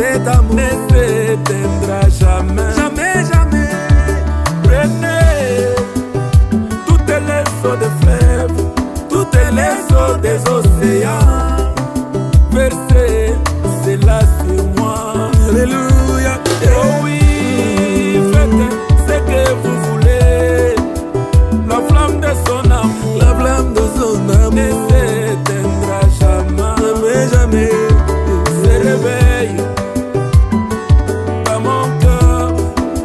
cet amour ne s'éteindra jamais. Jamais, jamais. Prenez toutes les eaux des fleuves, toutes les eaux des océans, versez cela sur moi. Alléluia. Oh oui, faites ce que vous voulez. La flamme de son amour, la flamme de son amour ne s'éteindra jamais. Jamais, jamais. Se réveille dans mon cœur,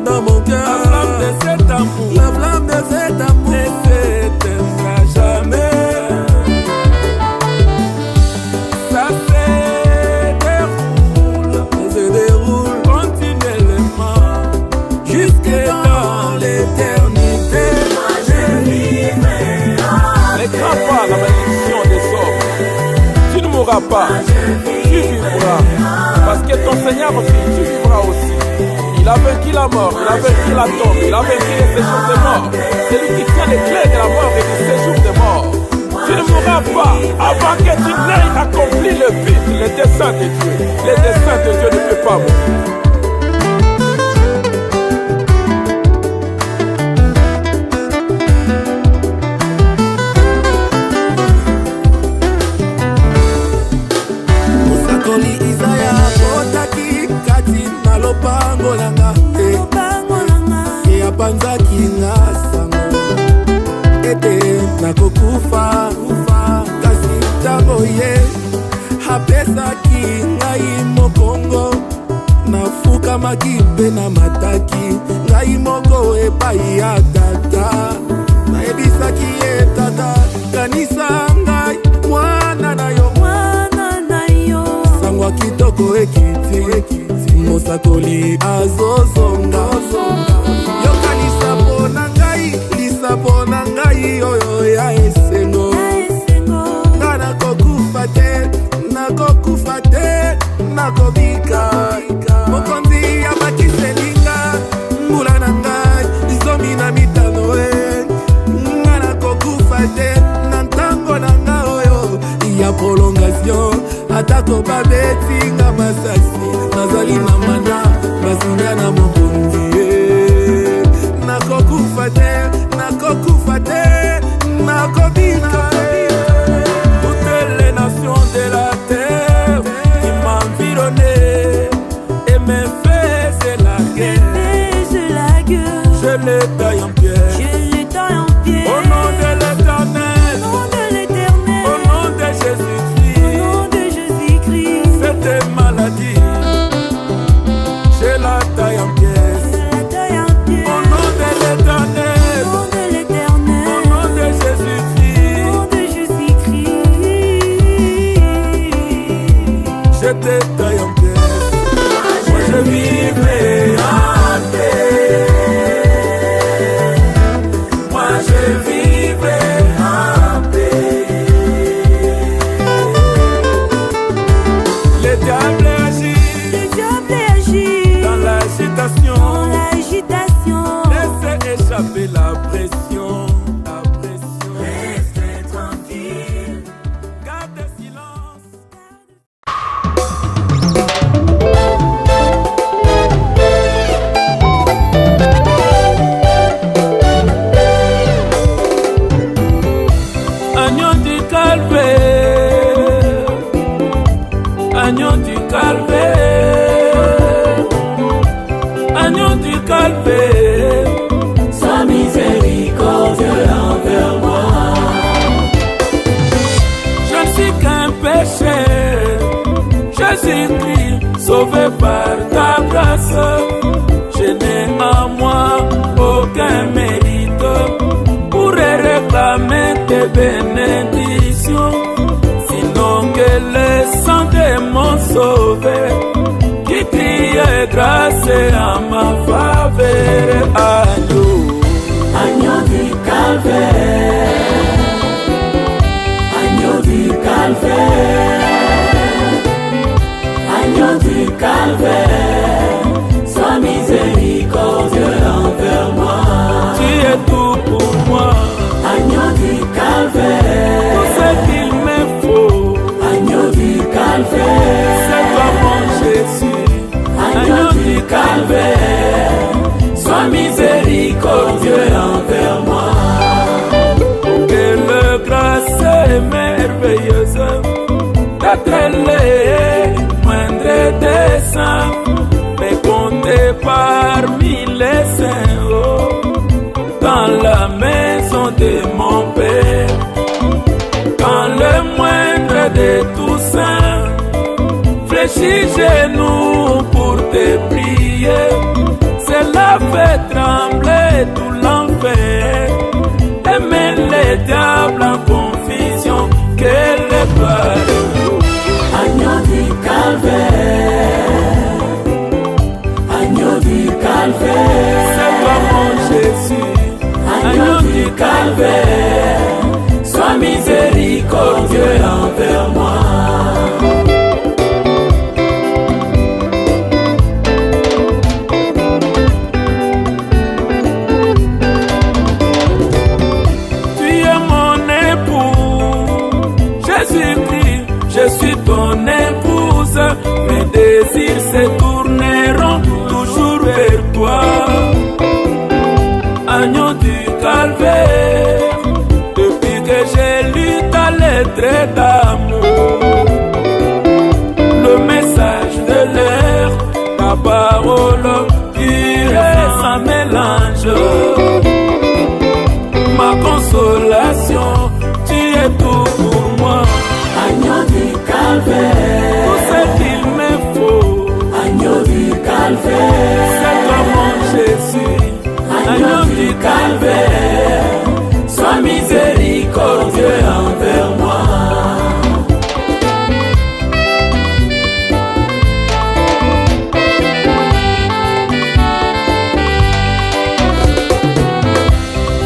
dans mon cœur. La flamme de cet amour, la flamme de cet amour ne s'éteindra jamais. Ça se déroule continuellement jusque dans l'éternité. Ne crains pas la malédiction des hommes. Tu ne mourras pas, tu vivras. Parce que ton Seigneur aussi, tu vivras aussi. Il a vaincu la mort, il a vaincu la tombe, il a vaincu les séjours des morts. C'est lui qui tient les clés de la mort et du séjour des morts. Tu ne mourras pas avant que tu n'aies accompli le but, le dessein de Dieu. Le dessein de Dieu ne peut pas mourir. Panzaki nga sango ete nakokufa kasi ntango ye apesaki ngai mokongo nafukamaki mpe na mataki ngai moko epai ya tata nayebisaki ye tata kanisa ngai mwana na yo sango kitoko ekiti mosakoli azozonga yokanisa pona ngai oyo ya esengo nga nakokufa te nakobika mokonzi ya makiselinga mbula na ngai zomi na mitano nga nakokufa te na ntango na nga oyo ya prolongation atako babetinga masasi nazali na mana basinga na mokonzi nakokufa te nakobika. Toutes les nations de la terre qui m'environnaient et me faisaient la guerre, je les taille en pierre. Au nom de l'Éternel, au nom de Jésus-Christ, cette maladie, je la taille en pierre. Je te taille en pièces. Moi je vivrai en paix. Moi je vivrai en paix. Le diable agit dans l'agitation. Laissez échapper la pression. Restez tranquille. Gardez silence. Agneau du calvaire, agneau du calvaire, agneau du calvaire, sa miséricorde envers moi. Je ne suis qu'un pécheur, Jésus-Christ, sauvé par ta grâce. Je n'ai en moi aucun mérite pour réclamer tes bénédictions, sinon que le sang de mon sauveur qui crie grâce à ma faveur. Agneau du calvaire, agneau du calvaire, agneau du calvaire, sa miséricorde envers moi. Tu es tout pour moi. Agneau du calvaire, tout ce qu'il me faut. Agneau du calvaire, c'est toi mon Jésus. des saints, mais compté parmi les saints, oh, dans la maison de mon Père. Quand le moindre de tous saints fléchit genoux pour te prier, cela fait trembler tout l'enfer et met les diables en confusion. Quelle part. Agneau du calvaire, agneau du calvaire, C'est toi mon Jésus, agneau du calvaire, sois miséricordieux envers moi. tu es mon époux, Jésus-Christ, je suis ton épouse, mes désirs se tourneront toujours vers toi. Agneau du calvaire, depuis que j'ai lu ta lettre d'amour, le message de l'air, ta parole pure et sans mélange, ma consolation, tu es tout pour moi. Agneau du calvaire, Tout ce qu'il me faut, agneau du calvaire, c'est toi mon Jésus, agneau du calvaire, sois miséricordieux envers moi.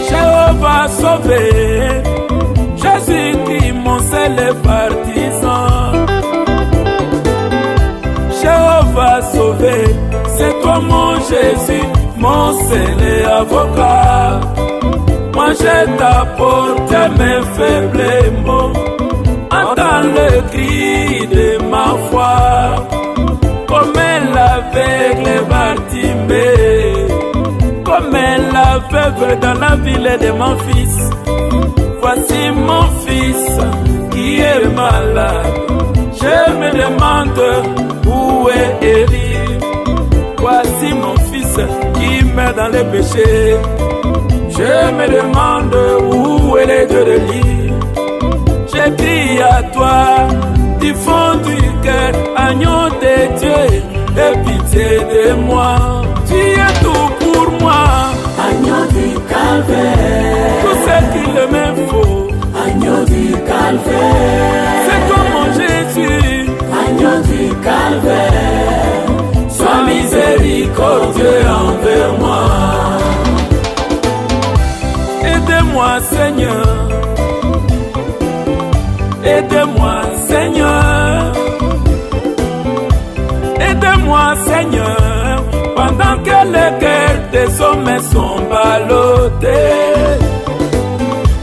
Jéhovah sauvé, Jésus-Christ mon seul partisan. Jéhovah sauvé, c'est toi mon Jésus, mon seul avocat. Moi je t'apporte mes faibles mots, entends le cri de ma foi, comme l'aveugle Bartimée, comme la veuve dans la ville de mon fils. Voici mon fils qui est malade, je me demande où est Élie. Voici mon fils qui meurt dans le péché, je me demande où est le Dieu de lui. Je crie à toi du fond du cœur, agneau de Dieu, aie pitié de moi. Tu es tout pour moi, Agneau du calvaire, tout ce qu'il me faut. agneau du calvaire, C'est toi mon Jésus, agneau du calvaire, sois miséricordieux envers moi. aide-moi Seigneur, aide-moi Seigneur, aide-moi Seigneur, pendant que les cœurs des hommes sont ballottés.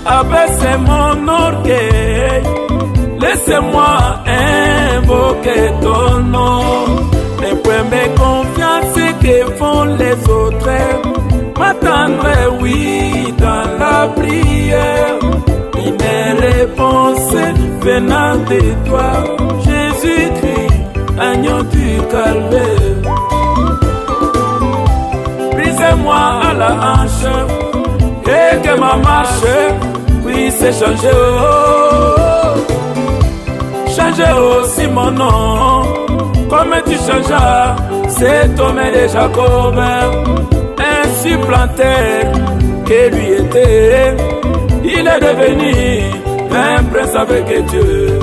Abaissez mon orgueil, laissez-moi invoquer ton nom. Ne point mes confiances que font les autres, m'attendre, oui, dans la prière. Une réponse venant de toi, Jésus-Christ, agneau du calvaire. Brisez-moi à la hanche et que ma marche puisse changer. Oh, changer aussi mon nom, comme tu changeas cet homme de Jacob, un supplanteur que lui était, il est devenu un prince avec Dieu.